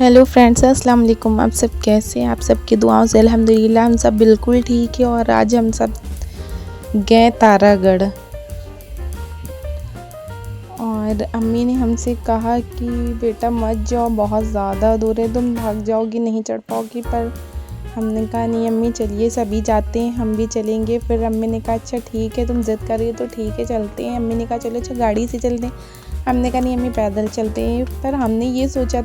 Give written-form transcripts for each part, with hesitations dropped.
Hello friends, अस्सलाम वालेकुम। आप सब कैसे हैं? आप सबकी दुआओं से अल्हम्दुलिल्लाह हम सब बिल्कुल ठीक है। और आज हम सब गए तारागढ़ और अम्मी ने हमसे कहा कि बेटा मत जाओ, बहुत ज़्यादा दूर है, तुम भाग जाओगी, नहीं चढ़ पाओगी। पर हमने कहा नहीं अम्मी चलिए, सभी जाते हैं, हम भी चलेंगे। फिर अम्मी ने कहा अच्छा ठीक है, तुम ज़िद कर रही हो तो ठीक है चलते हैं। अम्मी ने कहा चलो अच्छा गाड़ी से चलते हैं। हमने कहा नहीं अम्मी पैदल चलते हैं। पर हमने ये सोचा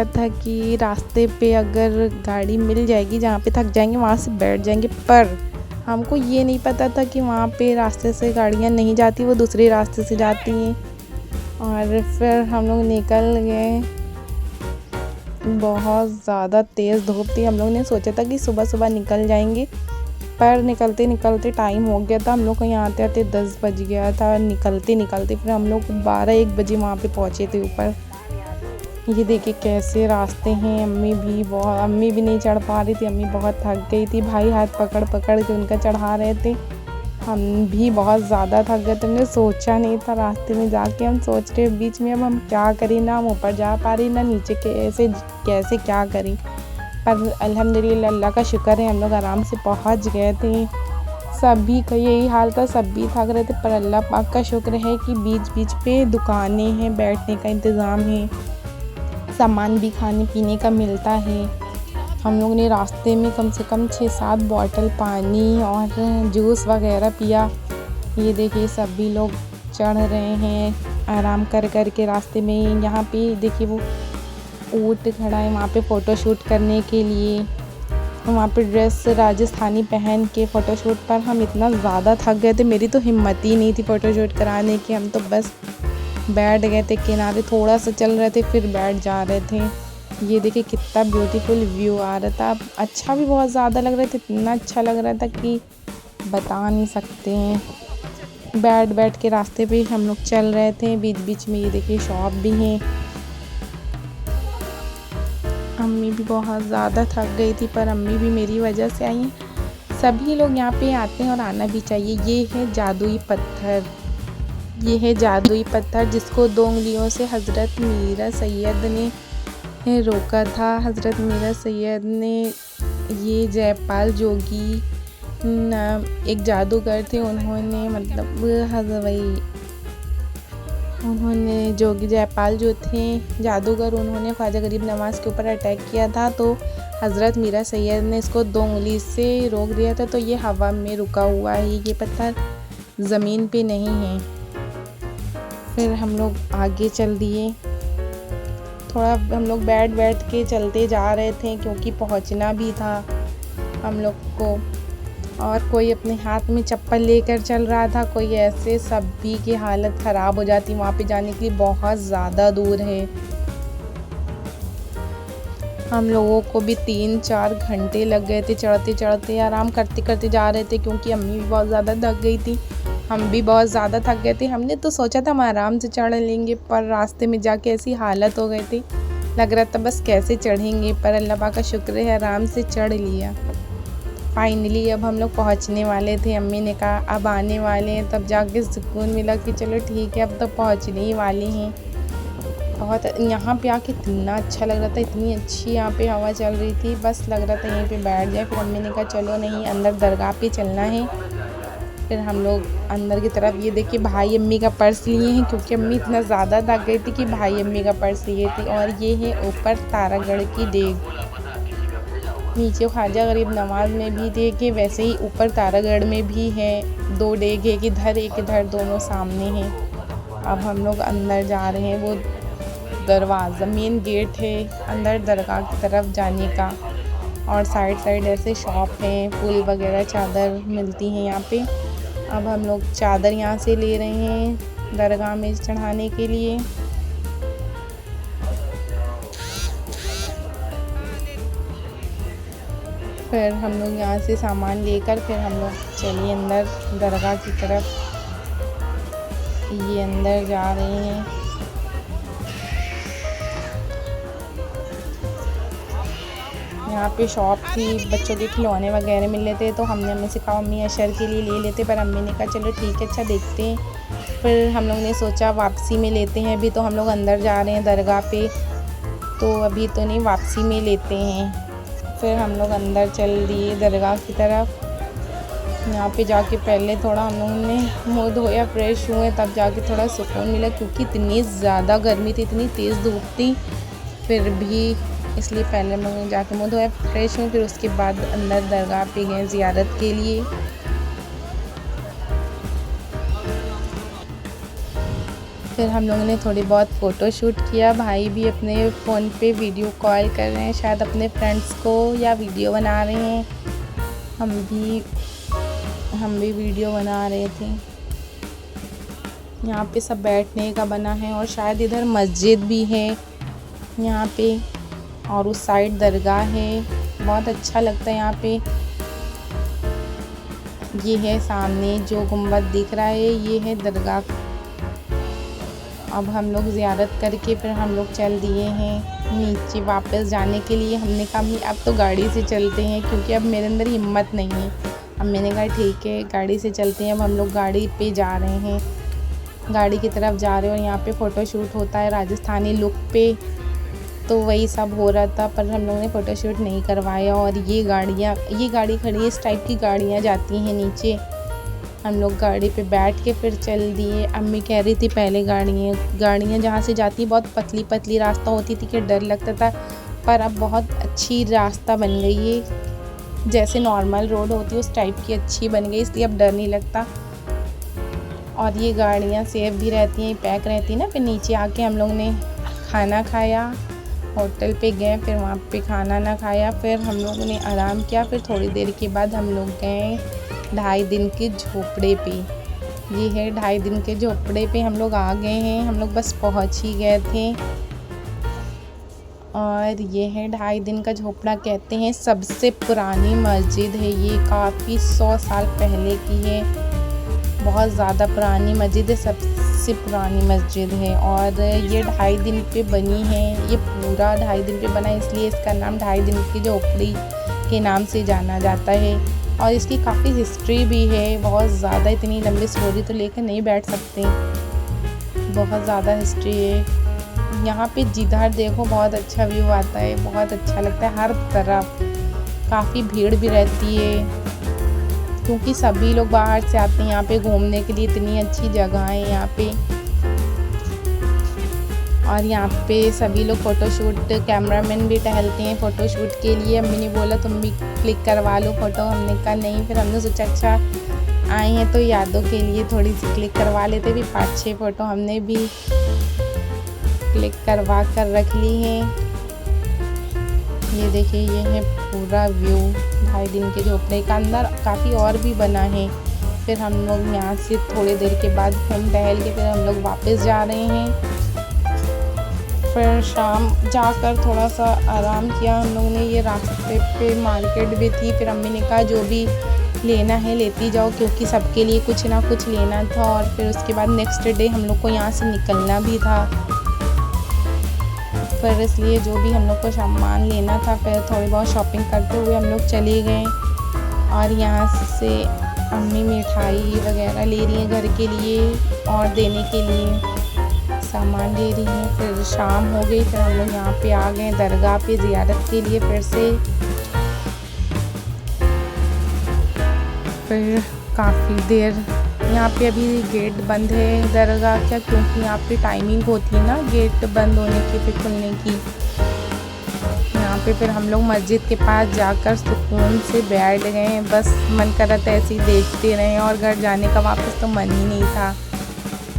था कि रास्ते पे अगर गाड़ी मिल जाएगी, जहाँ पे थक जाएंगे वहाँ से बैठ जाएंगे। पर हमको ये नहीं पता था कि वहाँ पे रास्ते से गाड़ियाँ नहीं जाती, वो दूसरे रास्ते से जाती हैं। और फिर हम लोग निकल गए। बहुत ज़्यादा तेज़ धूप थी। हम लोग ने सोचा था कि सुबह सुबह निकल जाएंगे, पर निकलते निकलते टाइम हो गया था। हम लोग को यहाँ आते आते 10 बज गया था। निकलते निकलते फिर हम लोग 12-1 बजे वहाँ पे पहुँचे थे ऊपर। ये देखिए कैसे रास्ते हैं। अम्मी भी नहीं चढ़ पा रही थी, अम्मी बहुत थक गई थी। भाई हाथ पकड़ पकड़ के उनका चढ़ा रहे थे। हम भी बहुत ज़्यादा थक गए थे। हमने सोचा नहीं था रास्ते में जाके, हम सोच रहे बीच में अब हम क्या करें, ना हम ऊपर जा पा रही ना नीचे, कैसे क्या करें। पर अल्हम्दुलिल्लाह अल्लाह का शुक्र है हम लोग आराम से पहुंच गए थे। सभी का यही हाल था, सभी थक रहे थे, पर अल्लाह पाक का शुक्र है कि बीच बीच पे दुकानें हैं, बैठने का इंतज़ाम है, सामान भी खाने पीने का मिलता है। हम लोग ने रास्ते में कम से कम 6-7 बॉटल पानी और जूस वगैरह पिया। ये देखिए सभी लोग चढ़ रहे हैं आराम कर कर के रास्ते में। यहाँ पे देखिए वो ऊँट खड़ा है वहाँ पे फ़ोटोशूट करने के लिए। वहाँ पे ड्रेस राजस्थानी पहन के फ़ोटोशूट, पर हम इतना ज़्यादा थक गए थे, मेरी तो हिम्मत ही नहीं थी फ़ोटोशूट कराने की। हम तो बस बैठ गए थे किनारे, थोड़ा सा चल रहे थे फिर बैठ जा रहे थे। ये देखिए कितना ब्यूटीफुल व्यू आ रहा था। अच्छा भी बहुत ज़्यादा लग रहा था, इतना अच्छा लग रहा था कि बता नहीं सकते हैं। बैठ बैठ के रास्ते पे हम लोग चल रहे थे, बीच बीच में ये देखिए शॉप भी हैं। अम्मी भी बहुत ज़्यादा थक गई थी, पर अम्मी भी मेरी वजह से आई। सभी लोग यहाँ पे आते हैं और आना भी चाहिए। ये है जादुई पत्थर, जिसको 2 उंगलियों से हज़रत मीरा सैयद ने रोका था। हज़रत मीरा सैयद ने, ये जयपाल जोगी एक जादूगर थे, उन्होंने जोगी जयपाल जो थे जादूगर, उन्होंने ख्वाजा गरीब नवाज़ के ऊपर अटैक किया था। तो हज़रत मीरा सैयद ने इसको 2 उंगली से रोक दिया था। तो ये हवा में रुका हुआ है, ये पत्थर ज़मीन पे नहीं है। फिर हम लोग आगे चल दिए। थोड़ा हम लोग बैठ बैठ के चलते जा रहे थे, क्योंकि पहुंचना भी था हम लोग को। और कोई अपने हाथ में चप्पल लेकर चल रहा था, कोई ऐसे। सभी की हालत ख़राब हो जाती वहाँ पे जाने के लिए, बहुत ज़्यादा दूर है। हम लोगों को भी 3-4 घंटे लग गए थे चढ़ते चढ़ते। आराम करते करते जा रहे थे, क्योंकि अम्मी भी बहुत ज़्यादा थक गई थी, हम भी बहुत ज़्यादा थक गए थे। हमने तो सोचा था हम आराम से चढ़ लेंगे, पर रास्ते में जाके ऐसी हालत हो गई थी, लग रहा था बस कैसे चढ़ेंगे। पर अल्लाह पाक का शुक्र है आराम से चढ़ लिया। फाइनली अब हम लोग पहुंचने वाले थे। अम्मी ने कहा अब आने वाले हैं, तब जाके सुकून मिला कि चलो ठीक है अब तो पहुंचने ही वाले हैं। बहुत यहाँ पे आके इतना अच्छा लग रहा था, इतनी अच्छी यहाँ पे हवा चल रही थी, बस लग रहा था यहीं पे बैठ जाए। फिर अम्मी ने कहा चलो नहीं, अंदर दरगाह पे चलना है। फिर हम लोग अंदर की तरफ, ये देखिए भाई अम्मी का पर्स लिए हैं, क्योंकि अम्मी इतना ज़्यादा थक गई थी कि भाई अम्मी का पर्स लिए थी। और ये है ऊपर तारागढ़ की देग, नीचे ख्वाजा गरीब नवाज़ में भी देग है, वैसे ही ऊपर तारागढ़ में भी है। 2 देग है, एक इधर दोनों सामने हैं। अब हम लोग अंदर जा रहे हैं। वो दरवाज़ा मेन गेट है अंदर दरगाह की तरफ जाने का। और साइड साइड ऐसे शॉप हैं, फूल वगैरह चादर मिलती हैं यहाँ पे। अब हम लोग चादर यहाँ से ले रहे हैं दरगाह में चढ़ाने के लिए। फिर हम लोग यहाँ से सामान लेकर फिर हम लोग चलिए अंदर दरगाह की तरफ। ये अंदर जा रहे हैं। यहाँ पे शॉप थी, बच्चों के खिलौने वगैरह मिल रहे थे। तो हमने अम्मी से कहा अम्मी अशर के लिए ले लेते, पर अम्मी ने कहा चलो ठीक है अच्छा देखते हैं। फिर हम लोग ने सोचा वापसी में लेते हैं, अभी तो हम लोग अंदर जा रहे हैं दरगाह पे, तो अभी तो नहीं, वापसी में लेते हैं। फिर हम लोग अंदर चल दिए दरगाह की तरफ। यहाँ पे जाके पहले थोड़ा हम लोगों ने मुँह धोया, फ्रेश हुए, तब जाके थोड़ा सुकून मिला, क्योंकि इतनी ज़्यादा गर्मी थी, इतनी तेज़ धूप थी फिर भी, इसलिए पहले हम लोगों ने जाके मुँह धोया, फ्रेश हुए, फिर उसके बाद अंदर दरगाह पे गए ज़ियारत के लिए। फिर हम लोगों ने थोड़ी बहुत फ़ोटो शूट किया। भाई भी अपने फ़ोन पे वीडियो कॉल कर रहे हैं, शायद अपने फ्रेंड्स को, या वीडियो बना रहे हैं। हम भी वीडियो बना रहे थे। यहाँ पे सब बैठने का बना है, और शायद इधर मस्जिद भी है यहाँ पे, और उस साइड दरगाह है। बहुत अच्छा लगता है यहाँ पे। ये है सामने जो गुंबद दिख रहा है, ये है दरगाह। अब हम लोग ज़ियारत करके फिर हम लोग चल दिए हैं नीचे वापस जाने के लिए। हमने कहा अब तो गाड़ी से चलते हैं, क्योंकि अब मेरे अंदर हिम्मत नहीं है। अब मैंने कहा ठीक है, गाड़ी से चलते हैं। अब हम लोग गाड़ी पे जा रहे हैं, गाड़ी की तरफ जा रहे हैं, और यहाँ पे फ़ोटो शूट होता है राजस्थानी लुक पे, तो वही सब हो रहा था, पर हम लोगों ने फ़ोटो शूट नहीं करवाया। और ये गाड़ी खड़ी है, इस टाइप की गाड़ियाँ जाती हैं नीचे। हम लोग गाड़ी पे बैठ के फिर चल दिए। अम्मी कह रही थी पहले गाड़ियाँ जहाँ से जाती बहुत पतली पतली रास्ता होती थी कि डर लगता था, पर अब बहुत अच्छी रास्ता बन गई है, जैसे नॉर्मल रोड होती है उस टाइप की अच्छी बन गई, इसलिए अब डर नहीं लगता। और ये गाड़ियाँ सेफ भी रहती हैं, पैक रहती है ना। फिर नीचे आके हम लोग ने खाना खाया, होटल पे गए, फिर वहाँ पे खाना ना खाया, फिर हम लोगों ने आराम किया। फिर थोड़ी देर के बाद हम लोग गए 2.5 दिन के झोपड़े पे। ये है 2.5 दिन के झोपड़े पे हम लोग आ गए हैं, हम लोग बस पहुँच ही गए थे। और ये है 2.5 दिन का झोपड़ा, कहते हैं सबसे पुरानी मस्जिद है ये, काफ़ी 100 साल पहले की है, बहुत ज़्यादा पुरानी मस्जिद है, सबसे पुरानी मस्जिद है। और ये 2.5 दिन पे बनी है, ये पूरा 2.5 दिन पे बना है, इसलिए इसका नाम 2.5 दिन की झोपड़ी के नाम से जाना जाता है। और इसकी काफ़ी हिस्ट्री भी है, बहुत ज़्यादा, इतनी लंबी स्टोरी तो लेकर नहीं बैठ सकते, बहुत ज़्यादा हिस्ट्री है। यहाँ पे जिधर देखो बहुत अच्छा व्यू आता है, बहुत अच्छा लगता है, हर तरफ काफ़ी भीड़ भी रहती है, क्योंकि सभी लोग बाहर से आते हैं यहाँ पे घूमने के लिए, इतनी अच्छी जगह है यहाँ पे। और यहाँ पे सभी लोग फ़ोटोशूट, कैमरामैन भी टहलते हैं फ़ोटोशूट के लिए। अम्मी ने बोला तुम भी क्लिक करवा लो फ़ोटो, हमने कहा नहीं। फिर हमने सोचा अच्छा आए हैं तो यादों के लिए थोड़ी सी क्लिक करवा लेते भी। 5-6 फ़ोटो हमने भी क्लिक करवा कर रख ली हैं। ये देखिए, ये है पूरा व्यू 2.5 दिन के झोपड़े का। अंदर काफ़ी और भी बना है। फिर हम लोग यहाँ से थोड़ी देर के बाद घूम टहल के फिर हम लोग वापस जा रहे हैं। फिर शाम जाकर थोड़ा सा आराम किया हम लोगों ने। ये रास्ते पे मार्केट भी थी, फिर अम्मी ने कहा जो भी लेना है लेती जाओ, क्योंकि सबके लिए कुछ ना कुछ लेना था। और फिर उसके बाद नेक्स्ट डे हम लोग को यहाँ से निकलना भी था, फिर इसलिए जो भी हम लोग को सामान लेना था, फिर थोड़ी बहुत शॉपिंग करते हुए हम लोग चले गए। और यहाँ से अम्मी मिठाई वगैरह ले रही हैं घर के लिए और देने के लिए सामान ले रही हैं। फिर शाम हो गई, फिर हम लोग यहाँ पे आ गए दरगाह पे ज़ियारत के लिए फिर से। फिर काफ़ी देर यहाँ पे अभी गेट बंद है दरगाह का, क्योंकि यहाँ पे टाइमिंग होती है ना गेट बंद होने की फिर खुलने की। यहाँ पे फिर हम लोग मस्जिद के पास जाकर सुकून से बैठ गए, बस मन कर रहा था ऐसे ही देखते रहें, और घर जाने का वापस तो मन ही नहीं था।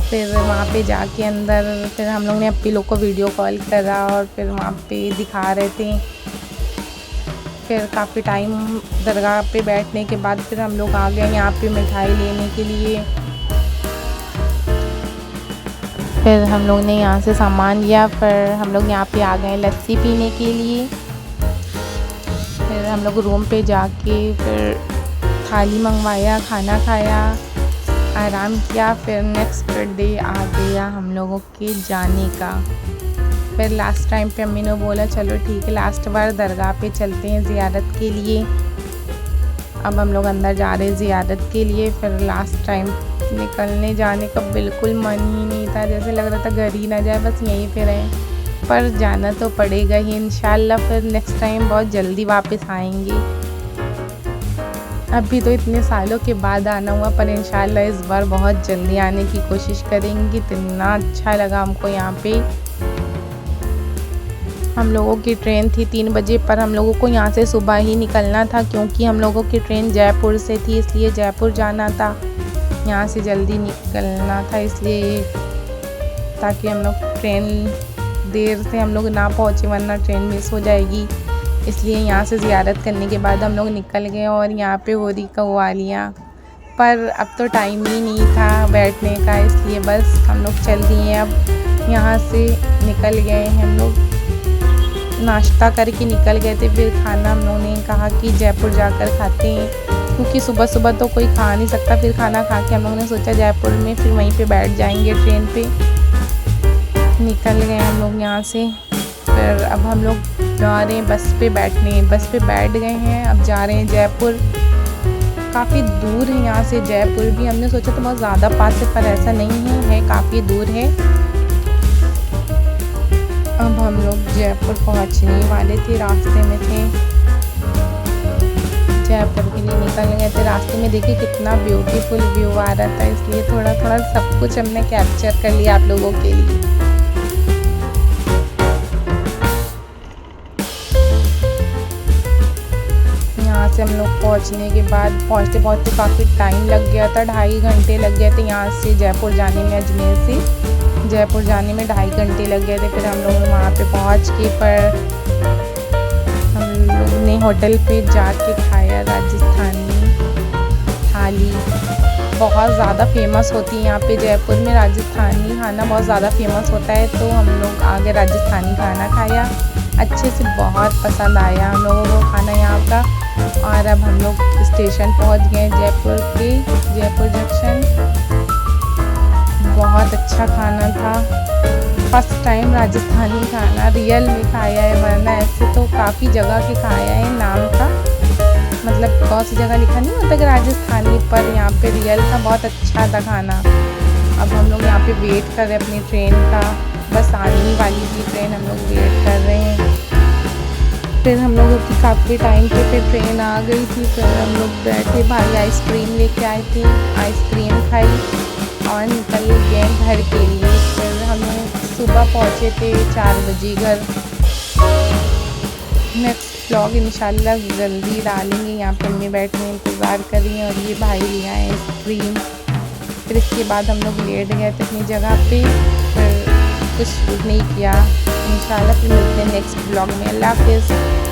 फिर वहाँ पे जाके अंदर फिर हम लोग ने अपने लोग को वीडियो कॉल करा और फिर वहाँ पे दिखा रहे थे। फिर काफ़ी टाइम दरगाह पे बैठने के बाद फिर हम लोग आ गए यहाँ पे मिठाई लेने के लिए। फिर हम लोग ने यहाँ से सामान लिया, फिर हम लोग यहाँ पे आ गए लस्सी पीने के लिए। फिर हम लोग रूम पे जाके फिर थाली मंगवाया, खाना खाया, आराम किया। फिर नेक्स्ट डे आ गया हम लोगों के जाने का। फिर लास्ट टाइम पे अम्मी ने बोला चलो ठीक है लास्ट बार दरगाह पे चलते हैं ज़ियारत के लिए। अब हम लोग अंदर जा रहे हैं ज़ियारत के लिए। फिर लास्ट टाइम निकलने जाने का बिल्कुल मन ही नहीं था, जैसे लग रहा था घर ही ना जाए, बस यहीं पे रहें, पर जाना तो पड़ेगा ही इंशाल्लाह। फिर नेक्स्ट टाइम बहुत जल्दी वापस आएंगे। अभी तो इतने सालों के बाद आना हुआ, पर इंशाल्लाह इस बार बहुत जल्दी आने की कोशिश करेंगे। इतना अच्छा लगा हमको यहाँ पे। हम लोगों की ट्रेन थी 3 बजे, पर हम लोगों को यहाँ से सुबह ही निकलना था, क्योंकि हम लोगों की ट्रेन जयपुर से थी, इसलिए जयपुर जाना था। यहाँ से जल्दी निकलना था, इसलिए ताकि हम लोग ट्रेन देर से हम लोग ना पहुँचे, वरना ट्रेन मिस हो जाएगी। इसलिए यहाँ से ज़ियारत करने के बाद हम लोग निकल गए और यहाँ पे हो रही कव्वालियाँ। पर अब तो टाइम ही नहीं था बैठने का, इसलिए बस हम लोग चल दिए। अब यहाँ से निकल गए हैं हम लोग, नाश्ता करके निकल गए थे। फिर खाना हम लोगों ने कहा कि जयपुर जाकर खाते हैं, क्योंकि सुबह सुबह तो कोई खा नहीं सकता। फिर खाना खा के हम लोगों ने सोचा जयपुर में फिर वहीं पे बैठ जाएंगे। ट्रेन पे निकल गए हम लोग यहाँ से। फिर अब हम लोग जा रहे हैं बस पे बैठने, बस पे बैठ गए हैं। अब जा रहे हैं जयपुर। काफ़ी दूर है यहाँ से जयपुर भी, हमने सोचा तो बहुत ज़्यादा पास है, पर ऐसा नहीं है काफ़ी दूर है। अब हम लोग जयपुर पहुँचने वाले थे, रास्ते में थे, जयपुर के लिए निकल गए थे। रास्ते में देखिए कितना ब्यूटीफुल व्यू आ रहा था, इसलिए थोड़ा थोड़ा सब कुछ हमने कैप्चर कर लिया आप लोगों के लिए। यहाँ से हम लोग पहुँचने के बाद पहुँचते पहुँचते काफ़ी टाइम लग गया था, 2.5 घंटे लग गए थे यहाँ से जयपुर जाने में। अजमेर से जयपुर जाने में 2.5 घंटे लग गए थे। फिर हम लोग वहाँ पे पहुँच के पर हम लोग ने होटल पे जाके खाया राजस्थानी थाली। बहुत ज़्यादा फेमस होती है यहाँ पे जयपुर में, राजस्थानी खाना बहुत ज़्यादा फेमस होता है। तो हम लोग आगे राजस्थानी खाना खाया, अच्छे से बहुत पसंद आया हम लोगों को खाना यहाँ का। और अब हम लोग स्टेशन पहुँच गए जयपुर के, जयपुर जंक्शन। बहुत अच्छा खाना था, फर्स्ट टाइम राजस्थानी खाना रियल में खाया है, वरना ऐसे तो काफ़ी जगह के खाया है नाम का, मतलब बहुत सी जगह लिखा नहीं होता कि राजस्थानी, पर यहाँ पे रियल था, बहुत अच्छा था खाना। अब हम लोग यहाँ पे वेट कर रहे हैं अपनी ट्रेन का, बस आने ही वाली थी ट्रेन, हम लोग वेट कर रहे हैं। फिर हम लोगों की काफ़ी टाइम पे फिर ट्रेन आ गई थी। फिर हम लोग बैठे, भाई आइसक्रीम लेके आए थे, आइसक्रीम खाई और निकल गए घर के लिए। फिर हम सुबह पहुँचे थे 4 बजे घर। नेक्स्ट व्लॉग इंशाल्लाह जल्दी डालेंगे। यहाँ पे मम्मी बैठने इंतज़ार कर रही हैं और ये भाई ले आए आइसक्रीम। फिर इसके बाद हम लोग लेट गए थे अपनी जगह पे, फिर कुछ नहीं किया। इंशाल्लाह फिर मिलते हैं नेक्स्ट व्लॉग में। अल्लाह हाफ़िज़।